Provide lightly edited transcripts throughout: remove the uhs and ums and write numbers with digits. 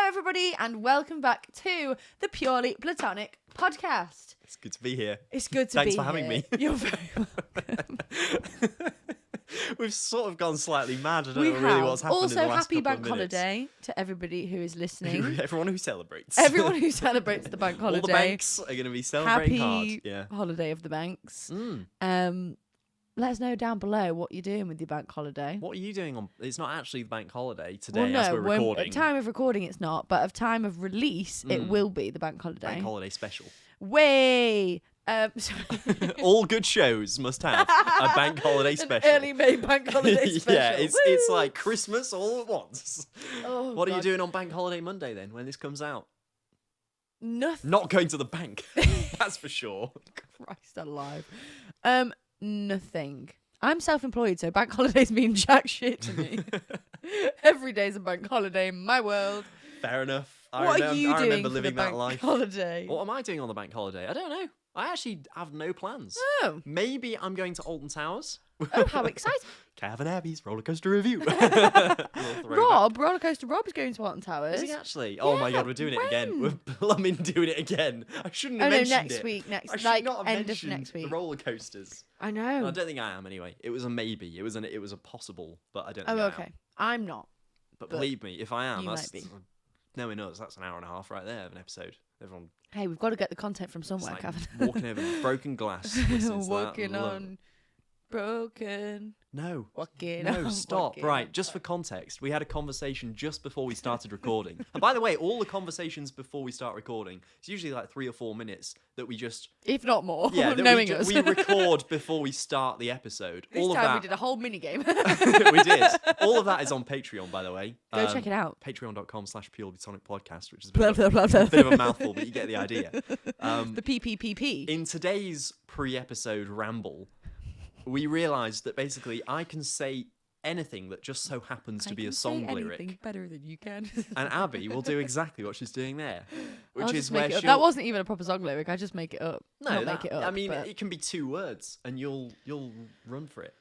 everybody, and welcome back to the Purely Platonic podcast. It's good to be here. It's good to be here. Thanks for having me. You're very welcome. We've sort of gone slightly mad. I don't We know really have. what's happened Also, in the last happy couple bank of minutes. holiday to everybody who is listening. Everyone who celebrates. Everyone who celebrates the bank holiday. All the banks are going to be celebrating Happy hard. Yeah. holiday of the banks. Mm. Let us know down below what you're doing with your bank holiday. What are you doing on... It's not actually the bank holiday today Well, no, as we're recording. at time of recording it's not, but at time of release it will be the bank holiday. Bank holiday special. Way! All good shows must have a bank holiday special. An early May bank holiday special. Yeah, it's Woo! like Christmas all at once. Oh, What are you God. doing on Bank Holiday Monday then, when this comes out? Nothing. Not going to the bank. That's for sure. Christ alive. Nothing. I'm self-employed, so bank holidays mean jack shit to me. Every day's a bank holiday in my world. Fair enough. What are you I doing remember for living the that bank life. holiday? What am I doing on the bank holiday? I don't know. I actually have no plans. Oh. Maybe I'm going to Alton Towers. Oh, how exciting. cav&abbie's roller coaster review. Roller Coaster Rob is going to Alton Towers. Is he actually? Oh my Yeah, god, we're doing it again. when? We're plumbing doing it again. I shouldn't Oh, have no, mentioned next it. week. I should Like, not have end of mentioned next week. the roller coasters. I know. I don't think I am anyway. It was a maybe. It was a possible, but I don't Oh, think I am. okay. I'm not. But But believe me, if I am, you that's might be. knowing us, that's an hour and a half right there of an episode. Everyone Hey, we've got to get the content from it's somewhere, like Kevin. walking over broken glass. listening to that. Walking Love on broken. No. Walking No, on. stop. walking Right, on. just for context, we had a conversation just before we started recording. And by the way, all the conversations before we start recording, it's usually like 3 or 4 minutes that we just... If not more, Yeah, that knowing us. we record before we start the episode. This all of time that... we did a whole mini game. we did. All of that is on Patreon, by the way. Go check it out. Patreon.com/purelyplatonic podcast, which is a Blah, bit, blah, of, blah, a bit of a mouthful, but you get the idea. The PPPP. In today's pre-episode ramble, we realised that basically I can say anything that just so happens to be a song lyric, better than you can. and Abby will do exactly what she's doing there, which is where she'll... That wasn't even a proper song lyric. I just make it up. No, Not make it up. I mean, but... it can be 2 words, and you'll run for it.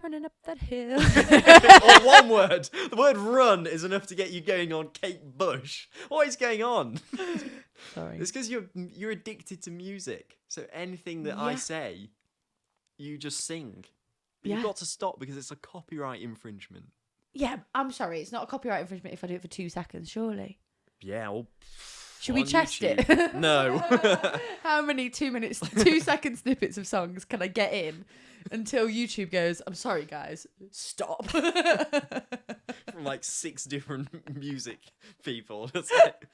running up that hill. Or 1 word. The word "run" is enough to get you going on Kate Bush. What is going on? Sorry. It's because you're addicted to music. So anything that I say, you just sing. But you've got to stop because it's a copyright infringement. Yeah, I'm sorry. It's not a copyright infringement if I do it for 2 seconds, surely. Yeah, well... Should we on test YouTube. it? No. How many 2-second snippets of songs can I get in until YouTube goes, I'm sorry, guys, stop. From like 6 different music people. Just like...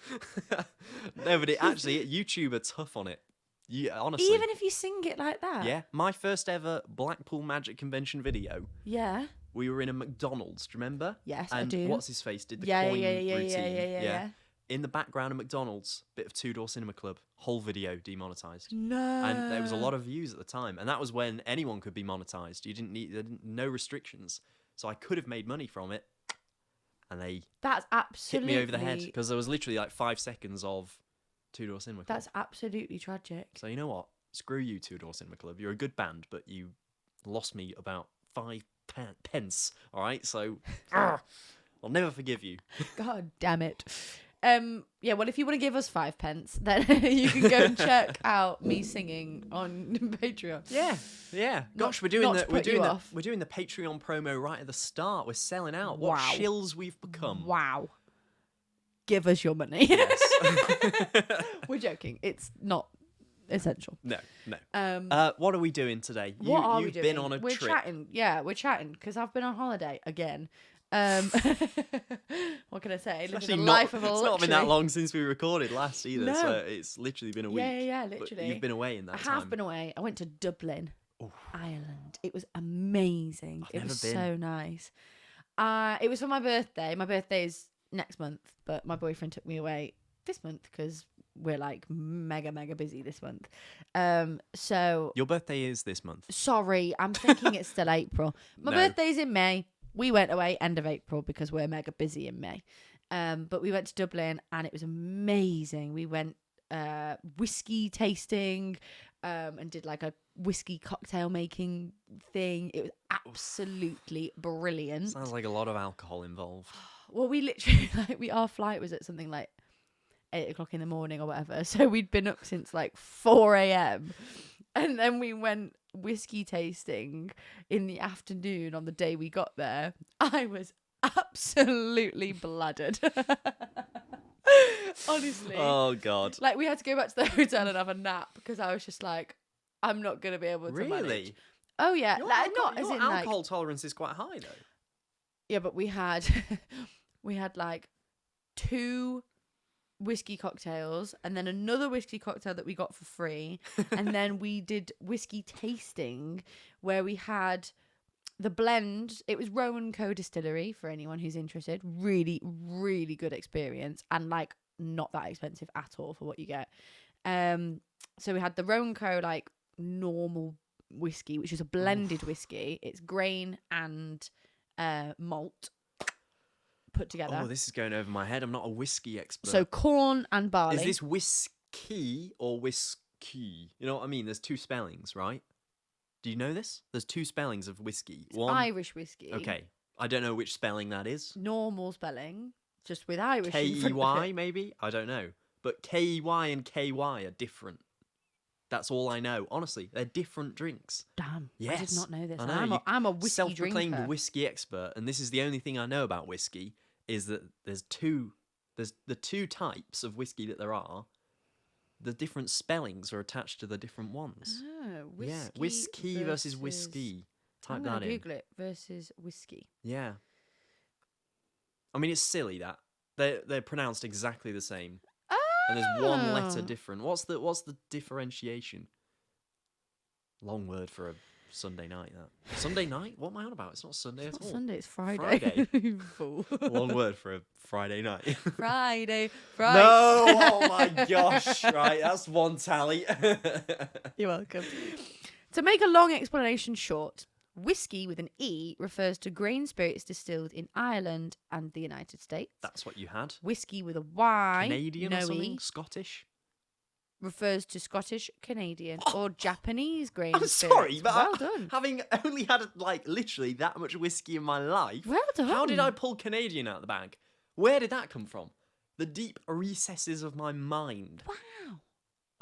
No, but actually, YouTube are tough on it. Yeah, honestly. Even if you sing it like that? Yeah, my first ever Blackpool Magic Convention video. Yeah. We were in a McDonald's, do you remember? Yes, and I do. What's his face did the Yeah, coin yeah, routine. yeah. In the background of McDonald's, bit of Two Door Cinema Club, whole video demonetized. No. And there was a lot of views at the time, and that was when anyone could be monetized. You didn't need no restrictions, so I could have made money from it, and they That's absolutely... hit me over the head because there was literally like 5 seconds of Two Door Cinema Club. That's absolutely tragic. So you know what? Screw you, Two Door Cinema Club. You're a good band, but you lost me about 5 pence. All right, so I'll never forgive you. God damn it. Yeah, well, if you want to give us 5 pence, then you can go and check out me singing on Patreon. Yeah. Gosh, we're doing the Patreon promo right at the start. We're selling out. What Wow. shills we've become. Wow. Give us your money. Yes. We're joking. It's not essential. No. What are we doing today? are we You've doing? been on a We're trip. chatting. Yeah, we're chatting because I've been on holiday again. What can I say? Living Actually, a life of it's luxury. not been that long since we recorded last either, No. so it's literally been a week. Yeah, But literally. you've been away in that I time. have been away. I went to Dublin, Oof. Ireland. It was amazing. I've It never was been. so nice. It was for my birthday. My birthday is next month, but my boyfriend took me away this month because we're like mega busy this month. So Your birthday is this month. sorry, I'm thinking it's still April. My No. birthday's in May. We went away end of April because we're mega busy in May. But we went to Dublin and it was amazing. We went whiskey tasting and did like a whiskey cocktail making thing. It was absolutely brilliant. Sounds like a lot of alcohol involved. Well, we literally our flight was at something like 8 o'clock in the morning or whatever. So we'd been up since like 4 a.m. And then we went whiskey tasting in the afternoon on the day we got there. I was absolutely bladdered. Honestly. Oh, God. Like, we had to go back to the hotel and have a nap because I was just like, I'm not going to be able to manage. Really? Oh, yeah. Your Like, not as your in alcohol like... tolerance is quite high, though. Yeah, but we had like 2 whiskey cocktails and then another whiskey cocktail that we got for free. And then we did whiskey tasting where we had the blend. It was Rowan Co Distillery for anyone who's interested. Really, really good experience and like not that expensive at all for what you get. So we had the Rowan Co like normal whiskey, which is a blended whiskey. It's grain and malt put together. Oh, this is going over my head. I'm not a whiskey expert. So corn and barley. Is this whiskey or whiskey? You know what I mean? There's 2 spellings, right? Do you know this? There's 2 spellings of whiskey. It's Irish whiskey. Okay. I don't know which spelling that is. Normal spelling, just with Irish. in front of K-E-Y, it. maybe? I don't know. But K-E-Y and K-Y are different. That's all I know. Honestly, they're different drinks. Damn. Yes. I did not know this. I And know, I'm a whiskey self-proclaimed drinker. whiskey expert, and this is the only thing I know about whiskey, is that there's the 2 types of whiskey that there are. The different spellings are attached to the different ones. Oh, whiskey. Yeah, whiskey versus whiskey. Type I'm that gonna in. Google it. Versus whiskey. Yeah. I mean, it's silly that they're pronounced exactly the same, and there's one letter different. What's the differentiation? Long word for a Sunday night. That Sunday night? What am I on about? It's not Sunday It's at not all. Sunday. It's Friday. Friday. You fool. Long word for a Friday night. Friday. No! Oh my gosh! Right, that's 1 tally. You're welcome. To make a long explanation short, whiskey with an E refers to grain spirits distilled in Ireland and the United States. That's what you had. Whiskey with a Y, Canadian no or something? E, Scottish? refers to Scottish, Canadian, or Japanese grain I'm spirits. sorry, but Well done. having only had like literally that much whiskey in my life, Well done. how did I pull Canadian out of the bag? Where did that come from? The deep recesses of my mind. Wow.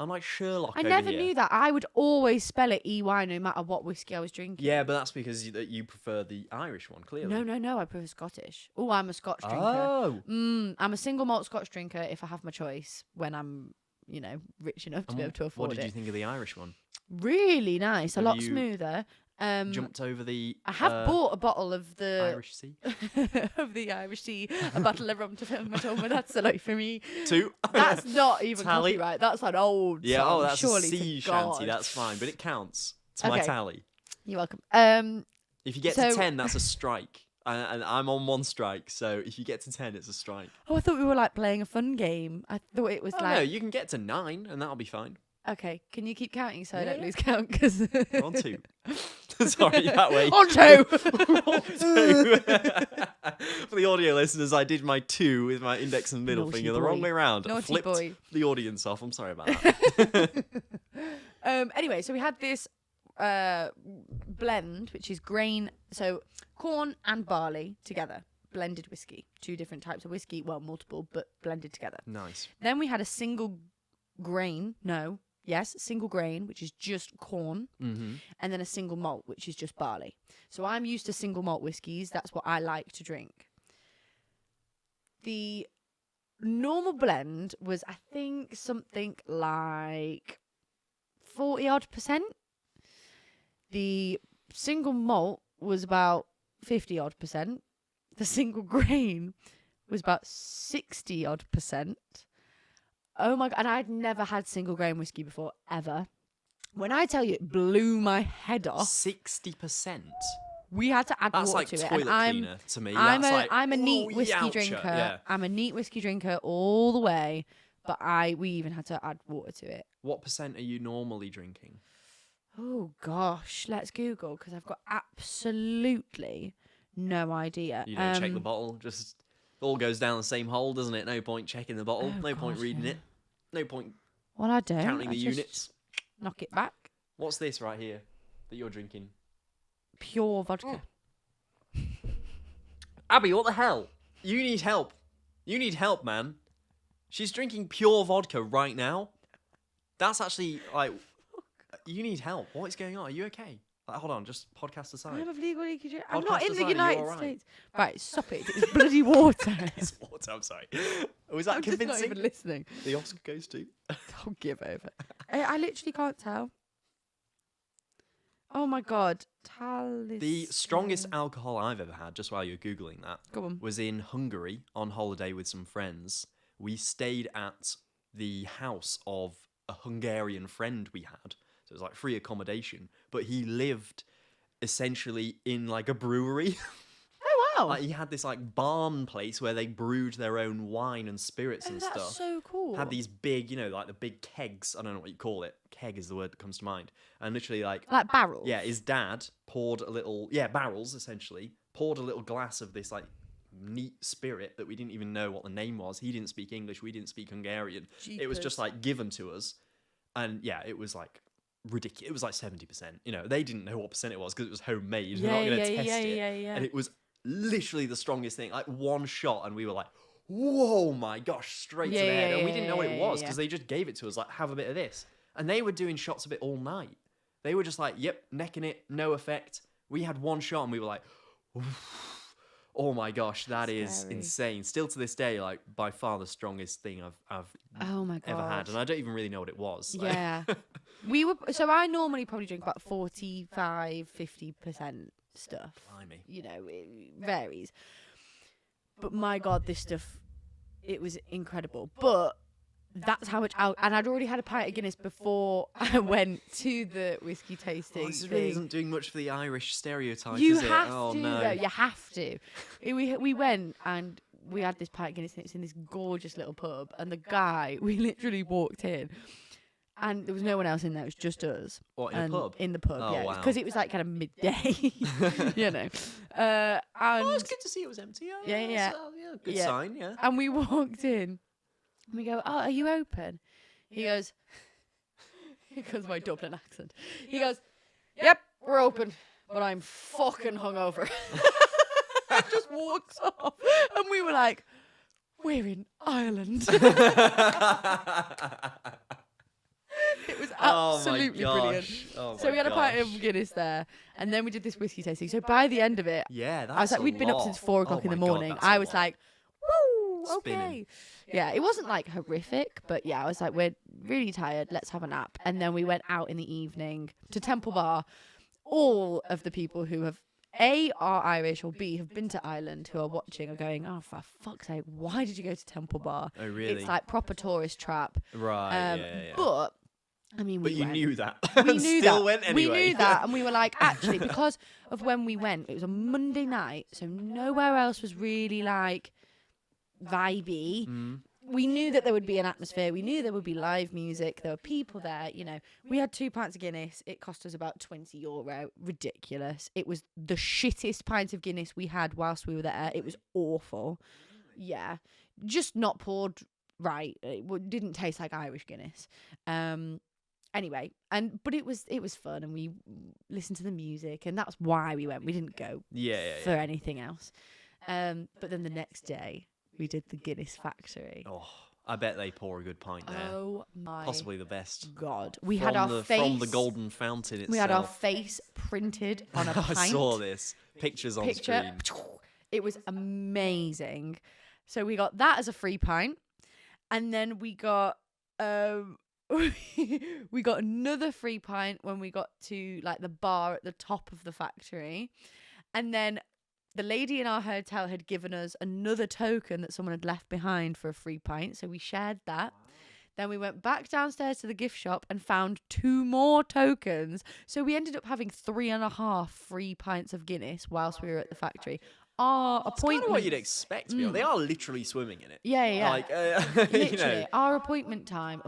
I'm like Sherlock. I over never here. knew that. I would always spell it EY no matter what whiskey I was drinking. Yeah, but that's because you prefer the Irish one, clearly. No. I prefer Scottish. Oh, I'm a Scotch drinker. Oh. I'm a single malt Scotch drinker if I have my choice when I'm, rich enough to be able to afford What did it. you think of the Irish one? Really nice. A Have lot you smoother. Jumped over the I have bought a bottle of the Irish Sea? of the Irish tea, a bottle of rum to fill my tummy. That's the life for me. 2. That's not even Tally. copyright. That's an old Yeah, song. that's Surely a sea to God. shanty. That's fine, but it counts. It's my Okay. tally. You're welcome. If you get So- to 10, that's a strike. And I'm on 1 strike, so if you get to 10, it's a strike. Oh, I thought we were like playing a fun game. I thought it was Oh, like no, you can get to 9, and that'll be fine. okay. Can you keep counting so I Yeah, don't yeah. lose count? Because We're on 2. Sorry, that way. On 2. On 2. For the audio listeners, I did my 2 with my index and middle Naughty finger the wrong boy. way around. Naughty Flipped boy. the audience off. I'm sorry about that. Anyway, so we had this blend, which is grain, so corn and barley together, blended whiskey. 2 different types of whiskey, well, multiple, but blended together. Nice. Then we had a single grain, single grain, which is just corn, Mm-hmm. and then a single malt, which is just barley. So I'm used to single malt whiskies. That's what I like to drink. The normal blend was, I think, something like 40 odd %. The single malt was about 50 odd %. The single grain was about 60 odd %. Oh my God. And I'd never had single grain whiskey before, ever. When I tell you it blew my head off, 60%. we had to add That's water like to it. toilet And cleaner to me. I'm That's a like, I'm a neat "Ooh, whiskey yowcha." drinker. Yeah. I'm a neat whiskey drinker all the way, but we even had to add water to it. What % are you normally drinking? Oh gosh, let's Google because I've got absolutely no idea. You don't check the bottle. Just all goes down the same hole, doesn't it? No point checking the bottle. Oh, no point gosh, reading yeah. it. No point Well, I don't. counting I the just units. Knock it back. What's this right here that you're drinking? Pure vodka. Abby, what the hell? You need help. You need help, man. She's drinking pure vodka right now. That's actually, like, you need help. What is going on? Are you okay? Like, hold on, just podcast aside. I have legal leakage. I'm Podcast not in the aside, are you United all right? States. Right, stop it. It's bloody water. It's water, I'm sorry. Was that I'm just not convincing? even listening. The Oscar goes to? Don't give over. I literally can't tell. Oh my god. The strongest alcohol I've ever had, just while you're Googling that, Go on. was in Hungary on holiday with some friends. We stayed at the house of a Hungarian friend we had. So it was like free accommodation. But he lived essentially in like a brewery. Oh wow. Like he had this like barn place where they brewed their own wine and spirits and that's stuff. so cool. Had these big, you know, like the big kegs. I don't know what you call it. Keg is the word that comes to mind. And literally like barrels. yeah, his dad poured a little, barrels essentially, poured a little glass of this like neat spirit that we didn't even know what the name was. He didn't speak English, we didn't speak Hungarian. It was just like given to us. And yeah, it was like ridiculous. It was like 70%. You know, they didn't know what percent it was because it was homemade. They're not going to test it. Yeah. And it was literally the strongest thing. Like one shot and we were like, whoa, my gosh, straight to the head. And we didn't know what it was because they just gave it to us like, have a bit of this. And they were doing shots of it all night. They were just like, yep, necking it, no effect. We had one shot and we were like, oof. Oh my gosh, that is insane. Still to this day, like by far the strongest thing I've Oh my god. ever had. And I don't even really know what it was. Like, Yeah. So I normally probably drink about 45-50% stuff. Blimey. You know, it varies. But my god, this stuff, it was incredible. But that's how much and I'd already had a pint of Guinness before I went to the whiskey tasting. This really isn't doing much for the Irish stereotype, You is it? have Oh to, no. though. You have to. We went and we had this pint of Guinness and it's in this gorgeous little pub. And the guy, we literally walked in and there was no one else in there. It was just us. What, in a pub? In the pub, Oh, yeah. wow. Because it was like kind of midday, you know. And It's good to see it was empty. Yeah. Good Yeah. sign, yeah. And we walked in and we go, oh, are you open? He goes, my Dublin accent. He goes, yep, we're open, but I'm fucking hungover. And just walks off. And we were like, we're in Ireland. It was absolutely brilliant. Oh So we had a pint of Guinness there, and then we did this whiskey tasting. So by the end of it, Yeah, that's I was like, we'd been up since 4 o'clock in the morning. I was like, woo, okay. Spinning. Yeah, it wasn't like horrific, but yeah, I was like, we're really tired, let's have a nap. And then we went out in the evening to Temple Bar. All of the people who have A, are Irish, or B, have been to Ireland who are watching are going, oh, for fuck's sake, why did you go to Temple Bar? Oh, really? It's like proper tourist trap. Right, yeah. But, I mean, But we you went. knew that. We and knew still that. went anyway. We knew that, and we were like, actually, because of when we went, it was a Monday night, so nowhere else was really like vibey. We knew that there would be an atmosphere. We knew there would be live music. There were people there. You know, we had 2 pints of Guinness. It cost us about €20. Ridiculous. It was the shittest pint of Guinness we had whilst we were there. It was awful. Yeah, just not poured right. It didn't taste like Irish Guinness. Anyway, but it was fun, and we listened to the music, and that's why we went. We didn't go for anything else. But then the next day, we did the Guinness factory. Oh, I bet they pour a good pint there. Oh my Possibly the best. God. We had our face from the golden fountain itself. We had our face printed on a pint. I saw this. Pictures on screen. It was amazing. So we got that as a free pint, and then we got we got another free pint when we got to like the bar at the top of the factory, and then the lady in our hotel had given us another token that someone had left behind for a free pint, so we shared that. Then we went back downstairs to the gift shop and found 2 more tokens. So we ended up having 3.5 free pints of Guinness whilst we were at the factory. Our It's kind appointment. of what you'd expect. To be honest. They are literally swimming in it. Yeah. Like, Literally, you know, our appointment time.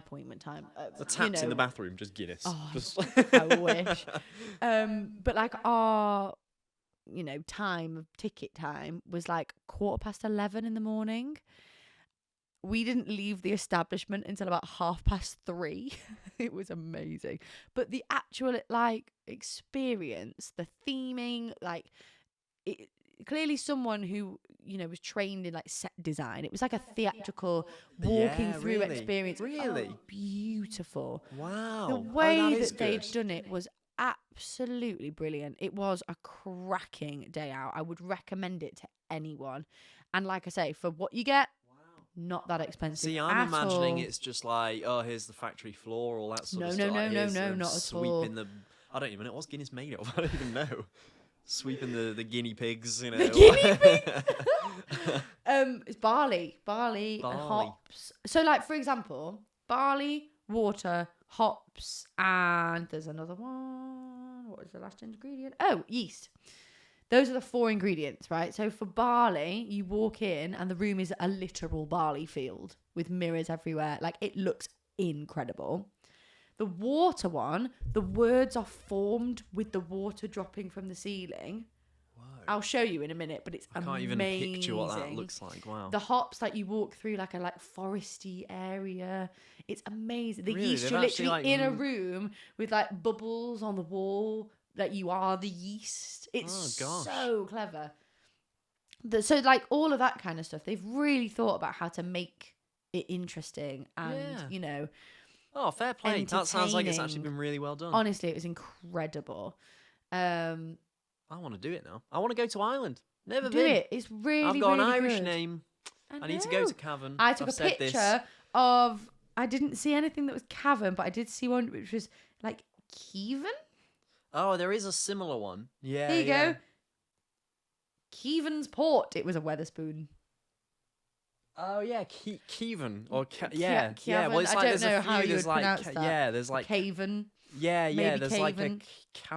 the taps in the bathroom, just Guinness. Oh, Just I wish. But like our, ticket time was like 11:15 in the morning. We didn't leave the establishment until about 3:30. It was amazing. But the actual experience, the theming, clearly someone who, you know, was trained in like set design. It was like a theatrical walking Yeah, through really? experience. Really? Oh, beautiful. Wow. The Oh, way that is that they'd good. done it was absolutely brilliant. It was a cracking day out. I would recommend it to anyone. And like I say, for what you get, not that expensive See, I'm at imagining all. it's just like, oh, here's the factory floor, all that sort No, of no, stuff. no, Like, no, here's no, them not at sweeping all. the. I don't even know what's Guinness made of. I don't even know. Sweeping the guinea pigs, you know. The guinea pigs. It's barley and Barley. hops. So, like for example, barley, water, hops, and there's another one. What was the last ingredient? Oh, yeast. Those are the 4 ingredients, right? So for barley, you walk in and the room is a literal barley field with mirrors everywhere. Like it looks incredible. The water one, the words are formed with the water dropping from the ceiling. Whoa. I'll show you in a minute, but it's I can't amazing. even picture what that looks like. Wow. The hops, like you walk through like a foresty area. It's amazing. The Really? yeast, They've you're actually, literally like, in a room with like bubbles on the wall. Like you are the yeast. It's Oh, gosh. so clever. So like all of that kind of stuff, they've really thought about how to make it interesting and Yeah. you know, Oh, fair play. That sounds like it's actually entertaining. been really well done. Honestly, it was incredible. I want to do it now. I want to go to Ireland. Never Do been. it. It's really, I've got really an Irish good. name. I need to go know. to Cavan. I took I've a said this. picture of. I didn't see anything that was Cavan, but I did see one which was like Kevin. Oh, there is a similar one. Yeah. There you yeah. go. Kevin's Port. It was a Weatherspoon. Oh yeah, Kevin or yeah. Well, it's I like don't there's know a how few. you There's would like pronounce that. yeah, there's like Caven. yeah. maybe There's like Cavan.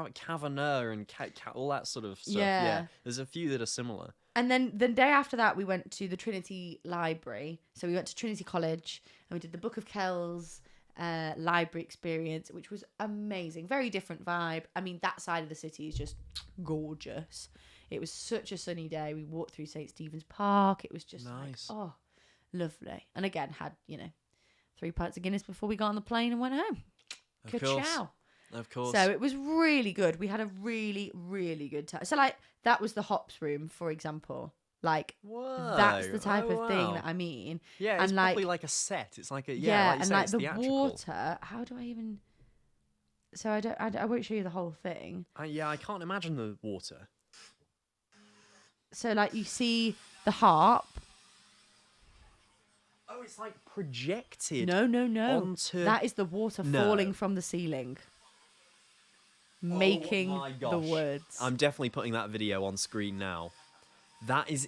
a Cavaneur and all that sort of stuff. Yeah. Yeah. There's a few that are similar. And then the day after that, we went to the Trinity Library. So we went to Trinity College and we did the Book of Kells library experience, which was amazing. Very different vibe. I mean, that side of the city is just gorgeous. It was such a sunny day. We walked through St. Stephen's Park. It was just Nice. like, oh, lovely. And again, had, 3 pints of Guinness before we got on the plane and went home. Of course. Ka-chow. Of course. So it was really good. We had a really, really good time. So that was the hops room, for example. Whoa. That's the type Oh, of thing wow. that I mean. Yeah, it's and probably like a set. It's like a like you and say, like it's the theatrical. water. How do I even? So I won't show you the whole thing. Yeah, I can't imagine the water. So you see the harp. Oh, it's like projected. No. Onto... That is the water No. falling from the ceiling, making my the gosh. words. I'm definitely putting that video on screen now. That is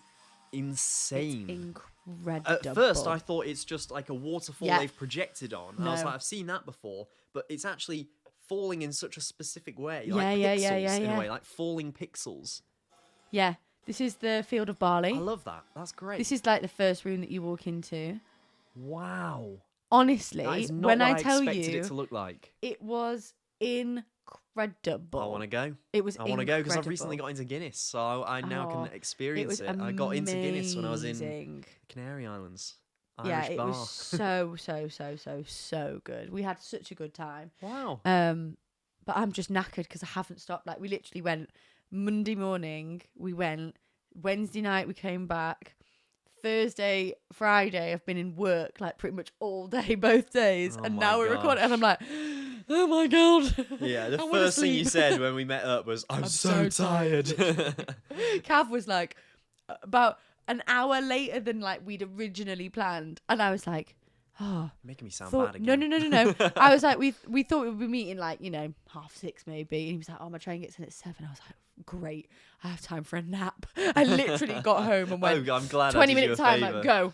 insane. It's incredible. At first, I thought it's just like a waterfall Yeah. they've projected on. And I was No. like, I've seen that before, but it's actually falling in such a specific way. Yeah, Like yeah, pixels yeah, in yeah. a way, like falling pixels. Yeah, this is the field of barley. I love that. That's great. This is the first room that you walk into. Wow. Honestly, That is not when what I tell expected you, it to look like. it was incredible. I want to go. It was. I want to go because I've incredible. recently got into Guinness, so I now Oh, can experience was it. I got into Guinness when I was in amazing. the Canary Islands. Yeah, Irish it bar. was so good. We had such a good time. Wow. But I'm just knackered because I haven't stopped. We literally went Monday morning. We went Wednesday night. We came back. Thursday, Friday, I've been in work pretty much all day, both days, Oh and my now we're recording, and gosh. I'm like, oh my god. Yeah, the I wanna first thing you sleep. said when we met up was, I'm so so tired. Cav was about an hour later than we'd originally planned, and I was like, oh. Making me sound Thought, bad no, again. no. I was like, we thought we would be meeting 6:30 maybe, and he was like, oh, my train gets in at 7. I was like, great, I have time for a nap. I literally got home and went, Oh, I'm glad 20 I did you a minutes time, favour. go.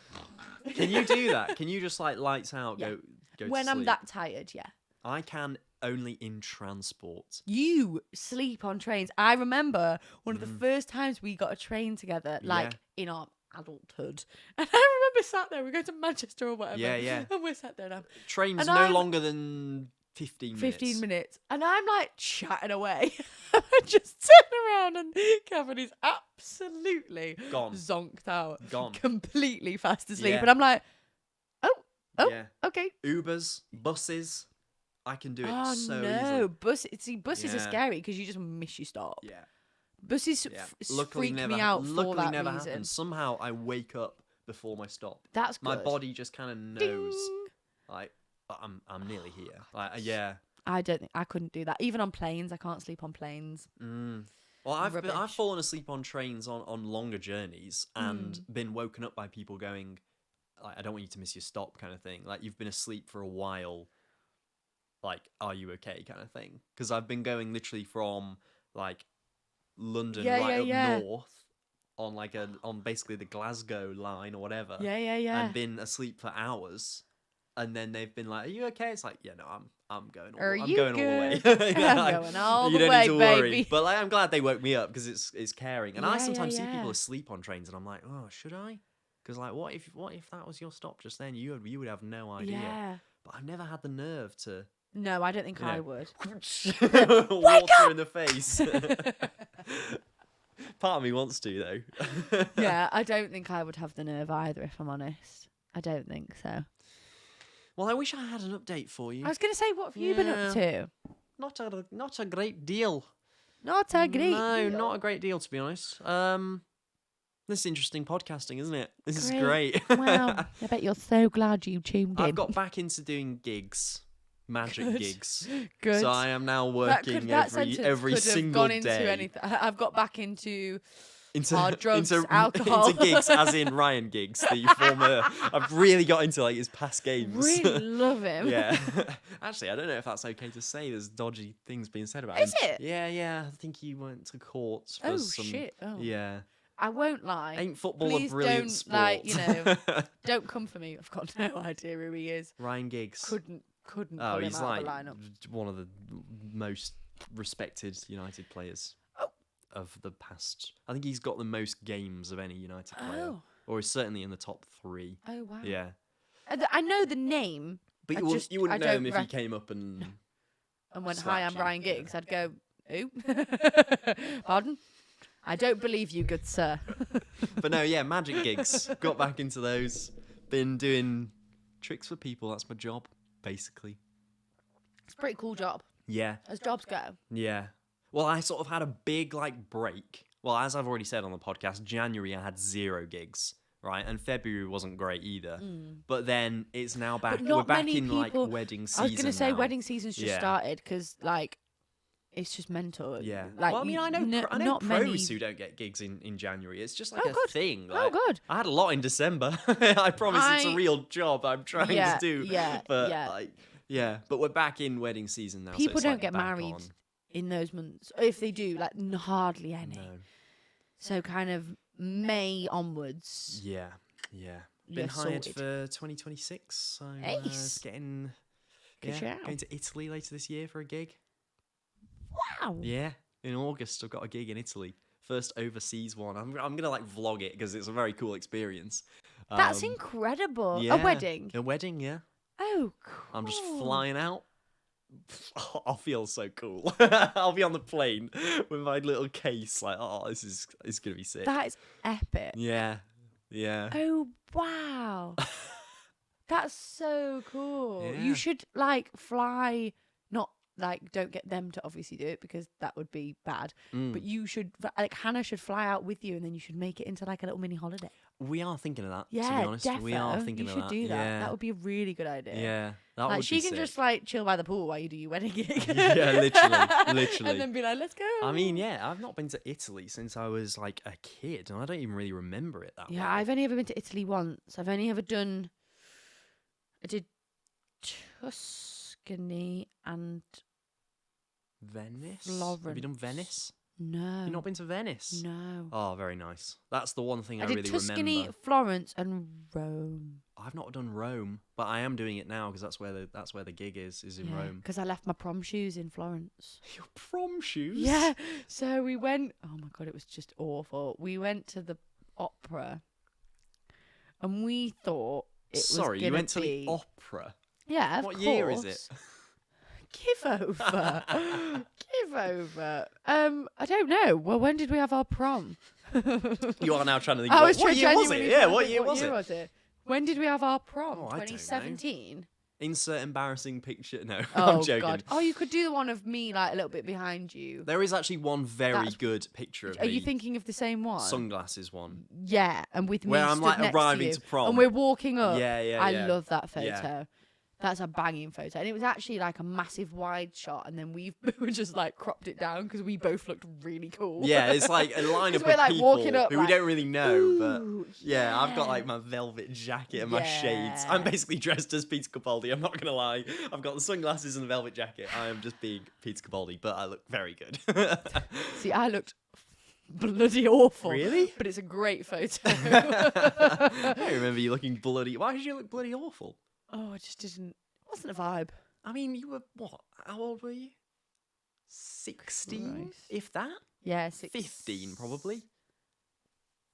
Can you do that? Can you just lights out, Yeah. go When to I'm sleep? that tired, yeah. I can only in transport. You sleep on trains. I remember one of the first times we got a train together, Yeah. in our adulthood. And I remember sat there, we go to Manchester or whatever. Yeah, yeah. And we're sat there now. Trains And no I'm- longer than 15 minutes. 15 minutes. And I'm chatting away. I just turn around and Kevin is absolutely Gone. zonked out. Gone. Completely fast asleep. Yeah. And I'm like, oh, Yeah. okay. Ubers, buses, I can do it Oh so no. easily. Buses are Yeah. scary because you just miss your stop. Yeah. Buses Yeah. freak me out for Luckily that never reason. happens. Somehow I wake up before my stop. That's good. My body just kind of knows, Ding. like, I'm nearly here. Like, yeah. I don't think I couldn't do that. Even on planes, I can't sleep on planes. Well, I've Rubbish. fallen asleep on trains on longer journeys and been woken up by people going, like, I don't want you to miss your stop, kind of thing. Like, you've been asleep for a while. Like, are you okay, kind of thing? Because I've been going literally from like London up north on like on basically the Glasgow line or whatever. Yeah. And been asleep for hours. And then they've been like, "Are you okay?" It's like, "Yeah, no, I'm going all the way." I'm going all you the don't way, need to worry. baby. But like, I'm glad they woke me up because it's caring. And I Yeah, sometimes see yeah. people asleep on trains, and I'm like, "Oh, should I?" Because like, what if that was your stop just then? You would have no idea. Yeah. But I've never had the nerve to No, I don't think You know. I would. water in the face. Part of me wants to though. Yeah, I don't think I would have the nerve either, if I'm honest. I don't think so. Well, I wish I had an update for you. I was going to say, what have you been up to? Not a great deal. Not a great No, deal. not a great deal, to be honest. This is interesting podcasting, isn't it? This is Great. great. Wow. I bet you're so glad you tuned in. I've got back into doing gigs, magic Good. gigs. Good. So I am now working that every sentence could have single gone day. into anything. I've got back into Into hard drugs, alcohol. into gigs, as in Ryan gigs. The former, I've really got into like his past games. really love him. Yeah. Actually, I don't know if that's okay to say. There's dodgy things being said about Is him. it? Yeah. I think he went to court for Oh, some. shit. Oh. Yeah. I won't lie. Ain't football Please a brilliant don't, sport? like, don't come for me. I've got no idea who he is. Ryan Giggs. Couldn't Oh, pull him he's out like of the lineup. one of the most respected United players of the past. I think he's got the most games of any United player, Oh. or is certainly in the top 3. Oh, wow. Yeah, I know the name. but I you just- wouldn't I know don't him if rec- he came up and. And when, Slapped hi, I'm you. Ryan Giggs, I'd go, who? Pardon? I don't believe you, good sir. But no, yeah, magic gigs. Got back into those. Been doing tricks for people. That's my job, basically. It's a pretty cool job, Yeah. as jobs go. Yeah. Well, I sort of had a big like break. Well, as I've already said on the podcast, January I had 0 gigs, right? And February wasn't great either. But then it's now back. not We're back many in like people- wedding season. I was going to say now. wedding season's just Yeah. started because, like, it's just mental. Yeah. Like, well, I mean, I know not pros many. who don't get gigs in January. It's just like Oh, a good. thing. Oh, Like, good. I had a lot in December. I promise it's a I- real job I'm trying Yeah, to do. yeah, But yeah. like, yeah. But we're back in wedding season now. so People it's, don't like, get back married on. in those months. If they do, like, hardly any. No. So kind of May onwards. Yeah. Yeah. You're Been hired sorted. for 2026. So Ace. it's getting. Good Yeah, shout. going to Italy later this year for a gig. Wow. Yeah, in August I've got a gig in Italy. First overseas one. I'm gonna like vlog it because it's a very cool experience. That's incredible. yeah. A wedding. A wedding, yeah. Oh, cool. I'm just flying out. I'll feel so cool. I'll be on the plane with my little case, like, oh, it's gonna be sick. That is epic. Yeah, yeah. Oh, wow. That's so cool. Yeah. You should, like, fly, not, like, don't get them to obviously do it because that would be bad. But you should, like, Hannah should fly out with you and then you should make it into, like, a little mini holiday. We are thinking of that. Yeah, to be honest, we are defo. thinking You of should that. do that. Yeah. That would be a really good idea. Yeah, that Like, would she be can sick. just, like, chill by the pool while you do your wedding gig. Yeah, literally. And then be like, let's go. I mean, yeah, I've not been to Italy since I was like a kid, and I don't even really remember it that Yeah, well. I've only ever been to Italy once. I've only ever done. I did Tuscany and Venice. Have you done Venice? no. You've not been to Venice? No. Oh, very nice. That's the one thing I, I did really Tuscany, remember. Florence, and Rome. I've not done Rome, but I am doing it now because that's where the gig is in Rome. Because I left my prom shoes in Florence. Your prom shoes? Yeah. So we went. Oh my god, it was just awful. We went to the opera, and we thought it was Sorry, you gonna went to be... the opera. Yeah, of What course. year is it? Give over. Give over. I don't know. Well, when did we have our prom? You are now trying to think. I was what year was it? genuinely Yeah, trying to what think, year was it? When did we have our prom? Oh, I don't know. 2017. Insert embarrassing picture. No, Oh I'm joking. God! Oh, you could do the one of me like a little bit behind you. There is actually one very That's- good picture of Are me. you thinking of the same one? Sunglasses one. Yeah, and with me Where I'm stood like next arriving to, to you, prom. and we're walking up. Yeah, yeah, I yeah. love that photo. Yeah. That's a banging photo, and it was actually like a massive wide shot, and then we were just like cropped it down because we both looked really cool. Yeah, it's like a lineup 'Cause of we're, like, people walking up, who we like, don't really know, Ooh, but yeah, I've got like my velvet jacket and my shades. I'm Yeah. basically dressed as Peter Capaldi. I'm not gonna lie. I've got the sunglasses and the velvet jacket. I am just being Peter Capaldi, but I look very good. See, I looked bloody awful. Really? But it's a great photo. I remember you looking bloody. Why did you look bloody awful? Oh, I just didn't. It wasn't a vibe. I mean, you were what? How old were you? 16, Christ. if that. Yeah, 15, probably.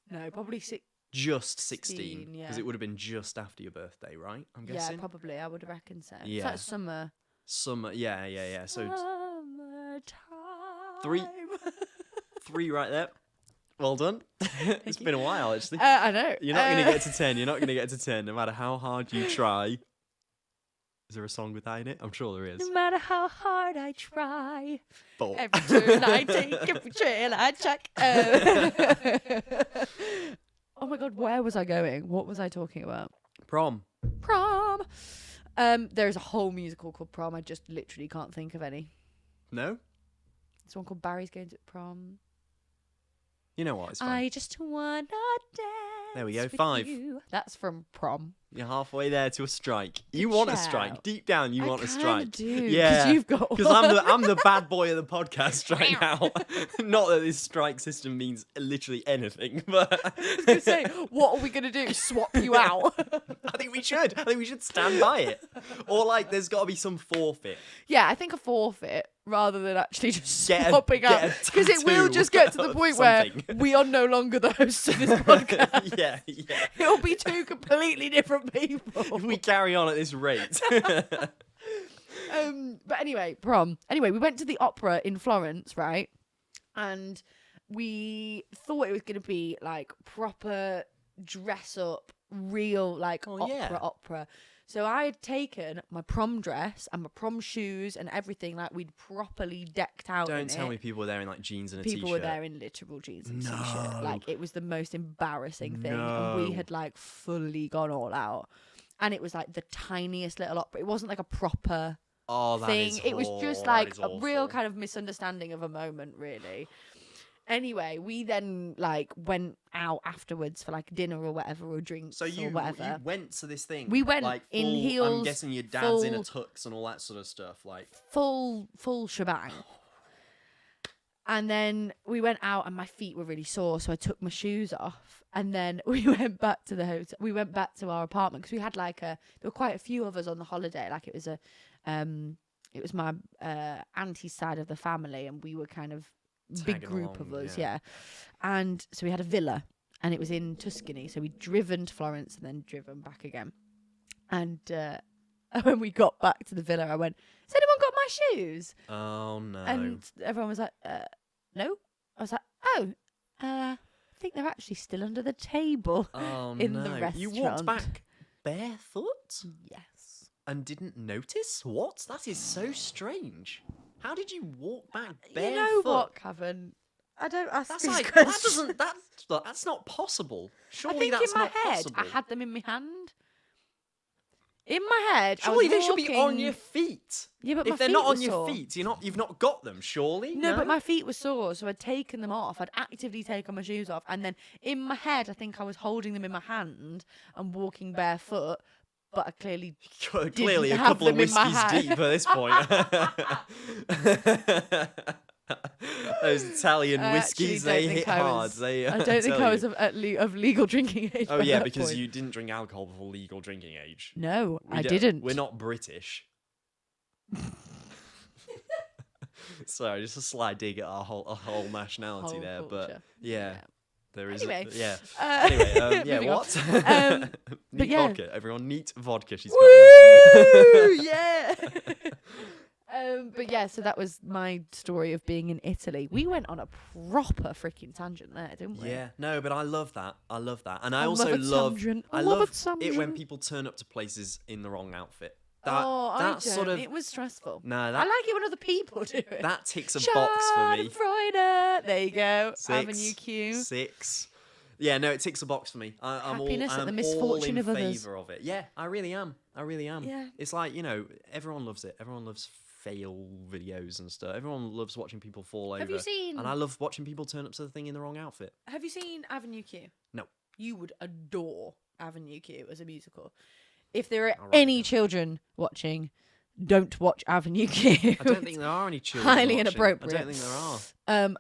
No, probably 6. Just 16, 16, because yeah. it would have been just after your birthday, right? I'm Yeah, guessing. probably. I would reckon so. Yeah. It's like summer. Summer, yeah. So Summertime. Three. 3 right there. Well done. It's been a while, actually. I know. You're not going to get to 10. You're not going to get to 10, no matter how hard you try. Is there a song with that in it? I'm sure there is. No matter how hard I try, But every turn I take, every trail I check. Oh my God, where was I going? What was I talking about? prom. Prom. There's a whole musical called Prom. I just literally can't think of any. No? There's one called Barry's Going to Prom. You know what? It's fine. I just wanna dance. There we go, with 5. you. That's from Prom. You're halfway there to a strike. You Good want a shout. strike. Deep down, you I want a kinda strike. do, Yeah. 'cause you've got Because I'm the bad boy of the podcast right now. Not that this strike system means literally anything, but I was gonna say, what are we gonna do? Swap you out? I think we should. I think we should stand by it. Or like, there's got to be some forfeit. Yeah, I think a forfeit rather than actually just Get a- swapping get out, a because it will tattoo just get to the of point where something. we are no longer the hosts of this podcast. yeah. It'll be 2 completely different people. If we carry on at this rate. But anyway, Prom. Anyway, we went to the opera in Florence, right? And we thought it was going to be like proper dress up, real like Oh, yeah. opera. So I had taken my prom dress and my prom shoes and everything, like we'd properly decked out. Don't in tell it. me people were there in like jeans and a People t-shirt. were there in literal jeans and No. t-shirt. Like it was the most embarrassing thing, and No. we had like fully gone all out. And it was like the tiniest little opera. It wasn't like a proper Oh, that thing. is It was just that like is a real awful. kind of misunderstanding of a moment, really. Anyway, we then like went out afterwards for like dinner or whatever, or drinks So or you whatever. went to this thing. We went like in full, I'm heels, guessing your dad's in a full- tux and all that sort of stuff. Like, full shebang. And then we went out and my feet were really sore, so I took my shoes off. And then we went back to the hotel. We went back to our apartment because we had like there were quite a few of us on the holiday. Like it was it was my auntie's side of the family, and we were kind of big Tagging group along, of us, yeah. yeah. And so we had a villa, and it was in Tuscany. So we'd driven to Florence and then driven back again. And when we got back to the villa, I went, "Has anyone got my shoes?" oh no. And everyone was like, "No." I was like, "Oh, I think they're actually still under the table." oh in no. the You walked restaurant. back barefoot Yes. and didn't notice? What? That is so strange. How did you walk back barefoot? You know what, Kevin? I don't ask That's these like questions. that's not possible. I Surely think that's in my not head, possible. I had them in my hand. In my head, Surely I was they should be on walking- your feet. Yeah, but my If they're feet not were on your sore. feet, you've not got them. Surely. No, but my feet were sore, so I'd taken them off. I'd actively taken my shoes off, and then in my head, I think I was holding them in my hand and walking barefoot. But I clearly Clearly a have couple of them in my whiskeys hand. deep at this point. Those Italian I actually whiskies, don't they think hit I hard. was- They, I don't think tell I you. was of legal drinking age. Oh by yeah, that because point. you didn't drink alcohol before legal drinking age. No, We I don't- didn't. We're not British. Sorry, just a sly dig at our whole nationality Whole there, but culture. yeah, there is. Anyway, Yeah. Uh, Anyway, yeah. moving on. What? But Neat yeah. vodka. Everyone, neat vodka. She's Woo! Yeah. But yeah, so that was my story of being in Italy. We went on a proper freaking tangent there, didn't got. we? Yeah. No, but I love that. I love that, and I I also love a love. tangent. I I love love a it when tangent. people turn up to places in the wrong outfit. I that don't. sort of It was stressful. no, I that like it when other people do it. that ticks a box for me. Schadenfreude. There you go. 6, Avenue Q. 6. Yeah, no, it ticks a box for me. I'm Happiness all, at the I'm misfortune all in of others. favour of it. Yeah, I really am. Yeah. It's like, everyone loves it. Everyone loves fail videos and stuff. Everyone loves watching people fall over. Have you seen? And I love watching people turn up to the thing in the wrong outfit. Have you seen Avenue Q? No. You would adore Avenue Q as a musical. If there are I'll write any it down. children watching, don't watch Avenue Q. I don't think there are any children Highly watching. inappropriate. I don't think there are.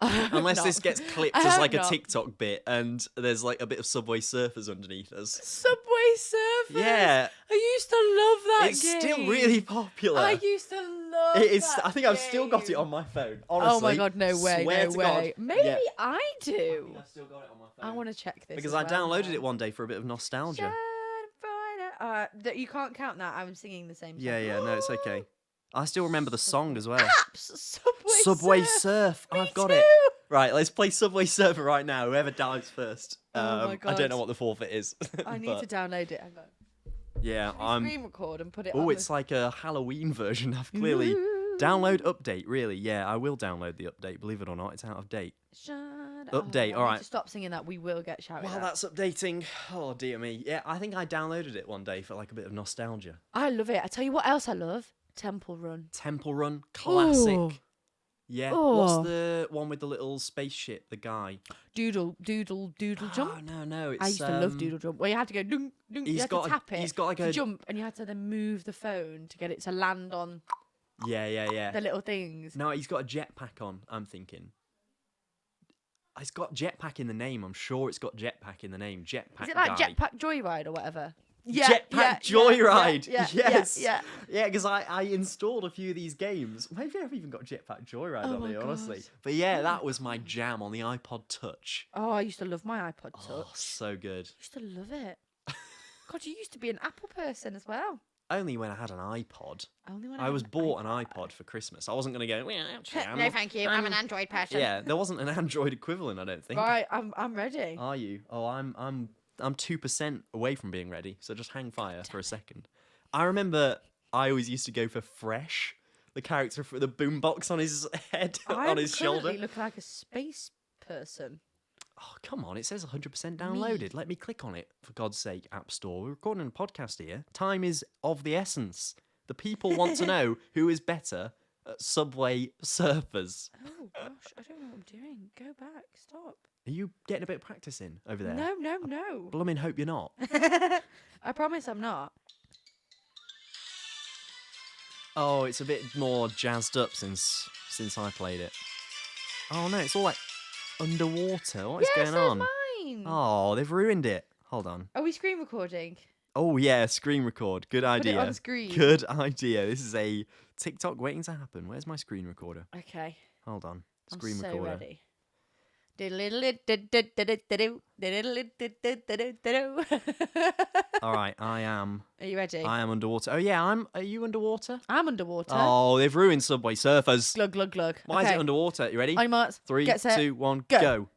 I hope Unless not. this gets clipped I as hope like a not. TikTok bit and there's like a bit of Subway Surfers underneath us. Subway Surfers. Yeah. I used to love that It's game. still really popular. I used to love It is. that I think I've still got it game. on my phone. Honestly. Oh my god, no way, Swear no to way. God. Maybe Yeah. I I do. think I've still got it on my phone. I want to check this. because as I well downloaded now. it one day for a bit of nostalgia. That you can't count that. I'm singing the same song. Yeah, no, it's okay. I still remember the song as well. Subway Surf. Me I've got too. it. Right, let's play Subway Surfer right now. Whoever dies first. Oh my I God. don't know what the forfeit is. I need but to download it. Hang on. yeah, Can we screen record and put it on. Oh, it's like a Halloween version. I've clearly download update. Really? Yeah, I will download the update. Believe it or not, it's out of date. Update, I all need right. to stop singing that. We will get shouted Well, at. that's updating. Oh dear me. Yeah, I think I downloaded it one day for like a bit of nostalgia. I love it. I tell you what else I love. Temple Run. Temple Run, classic. Ooh. Yeah. Oh. What's the one with the little spaceship? The guy. Doodle jump. Oh no, it's. I used to love doodle jump. Well, you had to go dung dung. You He's had got to a- tap it. he's got like to a- jump, and you had to then move the phone to get it to land on Yeah. the little things. No, he's got a jetpack on. I'm thinking. It's got jetpack in the name. I'm sure it's got jetpack in the name. Jetpack. Is it like guy. Jetpack Joyride or whatever? Jetpack Joyride. Yeah, yes. yeah. Yeah, because I installed a few of these games. Maybe I've even got Jetpack Joyride Oh on my here, honestly. God. But yeah, that was my jam on the iPod Touch. Oh, I used to love my iPod Touch. Oh, so good. I used to love it. God, you used to be an Apple person as well. Only when I had an iPod. Only when I was had bought an iPod for Christmas. I wasn't going to go, well, actually, No, thank you. I'm an Android person. Yeah, there wasn't an Android equivalent, I don't think. Right, I'm ready. Are you? Oh, I'm 2% away from being ready, so just hang fire for a second. I remember I always used to go for Fresh, the character for the boombox on his head, on his shoulder. I look like a space person. Oh, come on, it says 100% downloaded. Let me click on it, for God's sake, App Store. We're recording a podcast here. Time is of the essence. The people want to know who is better at Subway Surfers. Oh gosh, I don't know what I'm doing. Go back. Stop. Are you getting a bit of practice in over there? No. Bloomin' hope you're not. I promise I'm not. Oh, it's a bit more jazzed up since I played it. Oh no, it's all like underwater. What is going on? Mine. Oh, they've ruined it. Hold on. Are we screen recording? Oh yeah, screen record. Good Put idea. it on screen. Good idea. This is a TikTok waiting to happen. Where's my screen recorder? Okay. Hold on. Screen I'm so recorder. ready. All right, I am. Are you ready? I am underwater. Oh yeah, Are you underwater? I'm underwater. Oh, they've ruined Subway Surfers. Glug glug glug. Why is Okay. it underwater? You ready? On your marks. 3, get set, 2, 1, go. go.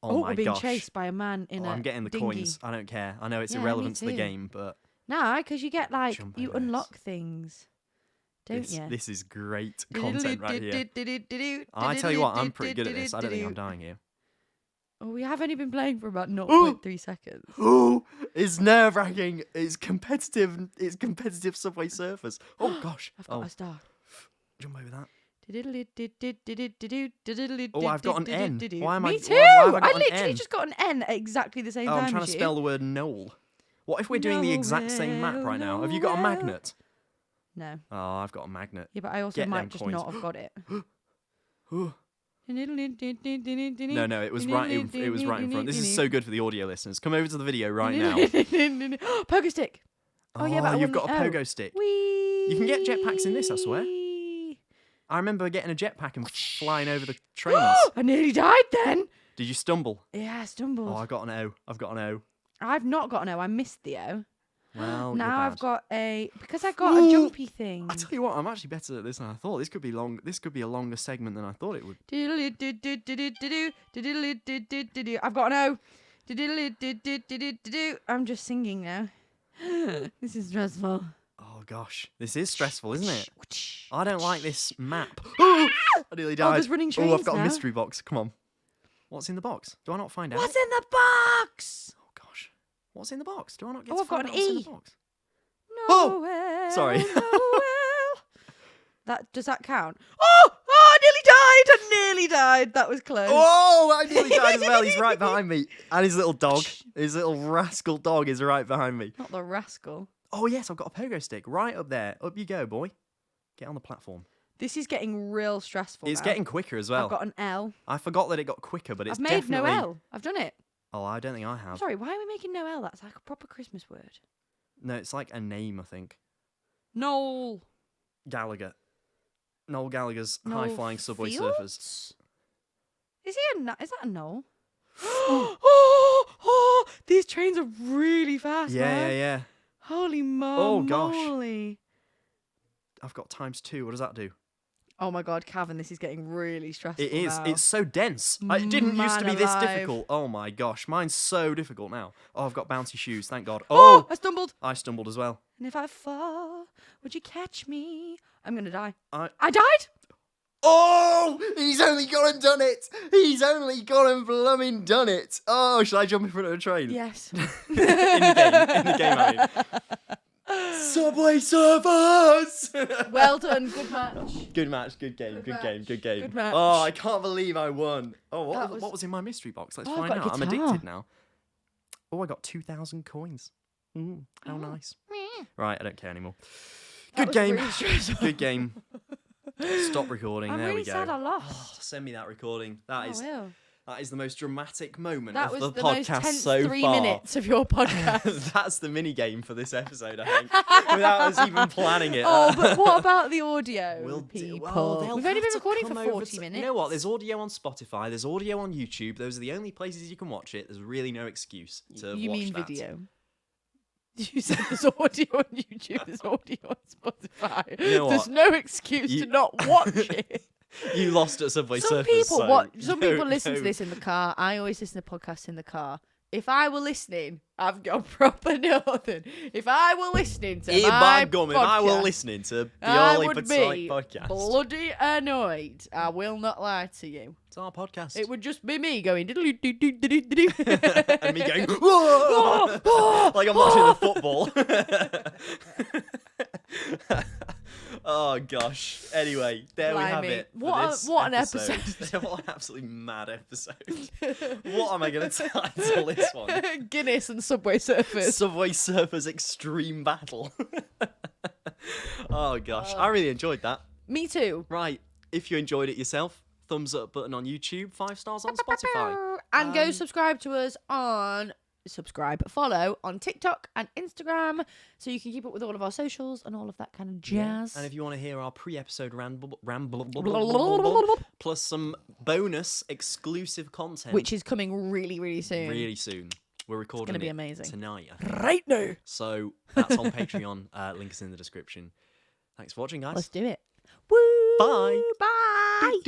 Oh my we're being gosh. chased by a man in Oh, a I'm getting the dinghy. coins. I don't care. I know it's Yeah, me irrelevant to the too. game, but No, because you get like Jump you over this. unlock things, don't you? this is great content right here. I tell you what, I'm pretty good at this. I don't think I'm dying here. Oh, we have only been playing for about 0.3 seconds. Oh, it's nerve-wracking. It's competitive. It's competitive Subway Surfers. Oh gosh. I've got a star. Jump over that. Oh, I've got an N. Why am I? Me too. Why have I got I an literally N? just got an N at exactly the same Oh, time. I'm trying as to you. spell the word Noel. What if we're doing the exact same map right now? Have you got a Noel. magnet? No. Oh, I've got a magnet. Yeah, but I also Get might them just coins. not have got it. No, it was right. It was right in front. This is so good for the audio listeners. Come over to the video right now. Pogo stick. Oh yeah, but I you've want got a an O. pogo stick. Whee! You can get jetpacks in this, I swear. I remember getting a jetpack and flying over the trains. I nearly died then. Did you stumble? Yeah, I stumbled. Oh, I got an O. I've got an O. I've not got an O. I missed the O. Well, Now you're I've bad. got a because I got a jumpy thing. I tell you what, I'm actually better at this than I thought. This could be long. This could be a longer segment than I thought it would. I've got an O. I'm just singing now. This is stressful. Oh gosh, this is stressful, isn't it? I don't like this map. I nearly died. there's running trains I've got now. a mystery box. Come on. What's in the box? Do I not find out? What's in the box? Oh gosh, what's in the box? Do I not get Oh, to I've got find an out what's in E. the box? Noel, sorry. Noel. Does that count? Oh, I nearly died. That was close. Oh, I nearly died as well. He's right behind me, and his little dog, his little rascal dog, is right behind me. Not the rascal. Oh yes, I've got a pogo stick right up there. Up you go, boy. Get on the platform. This is getting real stressful. It's now. getting quicker as well. I've got an L. I forgot that it got quicker, but it's I've made definitely... Noel. I've done it. Oh, I don't think I have. Sorry, why are we making Noel? That's like a proper Christmas word. No, it's like a name, I think. Noel. Gallagher. Noel Gallagher's Noel high-flying subway Fields? surfers. Is that a Noel? oh, these trains are really fast. man. Yeah. Holy Oh, gosh. moly. I've got ×2. What does that do? Oh my god, Cavan, this is getting really stressful. It is. now. It's so dense. It didn't used to be Man this alive. difficult. Oh my gosh, mine's so difficult now. Oh, I've got bouncy shoes. Thank God. Oh, Oh, I stumbled. I stumbled as well. And if I fall, would you catch me? I'm gonna die. I died? Oh, he's only gone and done it. He's only gone and blooming done it. Oh, should I jump in front of a train? Yes. In the game, I mean. Subway surfers. Well done. Good match. Good match. Good game. Good game. Good game. Good match. Oh, I can't believe I won. Oh, That what was in my mystery box? Let's Oh, I've find got a out. I'm guitar. addicted now. Oh, I got 2,000 coins. How nice. Right, I don't care anymore. That Good was game. really stressful. Good game. Stop recording. I'm there really we go. sad I Oh, lost. send me that recording. That I is will. that is the most dramatic moment That of was the the most podcast tense so 3 far. minutes of your podcast. That's the mini game for this episode, I think. Without us even planning it. Oh, but what about the audio, People. people? They'll We've only have been to recording for come over 40 to- minutes. You know what? There's audio on Spotify. There's audio on YouTube. Those are the only places you can watch it. There's really no excuse to You watch mean that. video? You said there's audio on YouTube, there's audio on Spotify. You know There's what? no excuse to not watch it. You lost at Subway Some Surfers. people so watch. Some go- people listen to go. this in the car. I always listen to podcasts in the car. If I were listening, I've got proper nothing. If I were listening to If my gum, if I were podcast, listening to the I Ollie would Petite be podcast. bloody annoyed. I will not lie to you. It's our podcast. It would just be me going and me going, whoa! Like I'm watching the football. Oh gosh. Anyway, there we have Blimey. it. for What a- this what an episode. What an absolutely mad episode. What am I going to title this one? Guinness and Subway Surfers. Subway Surfers Extreme Battle. Oh gosh, I really enjoyed that. Me too. Right, if you enjoyed it yourself, thumbs up button on YouTube, 5 stars on Spotify. And go subscribe to us on follow on TikTok and Instagram so you can keep up with all of our socials and all of that kind of jazz. And if you want to hear our pre-episode ramble plus some bonus exclusive content, which is coming really, really soon. really soon. We're recording gonna be it amazing. tonight, I think. Right now. So that's on Patreon. Link is in the description. Thanks for watching, guys. Let's do it. Woo! Bye. Bye.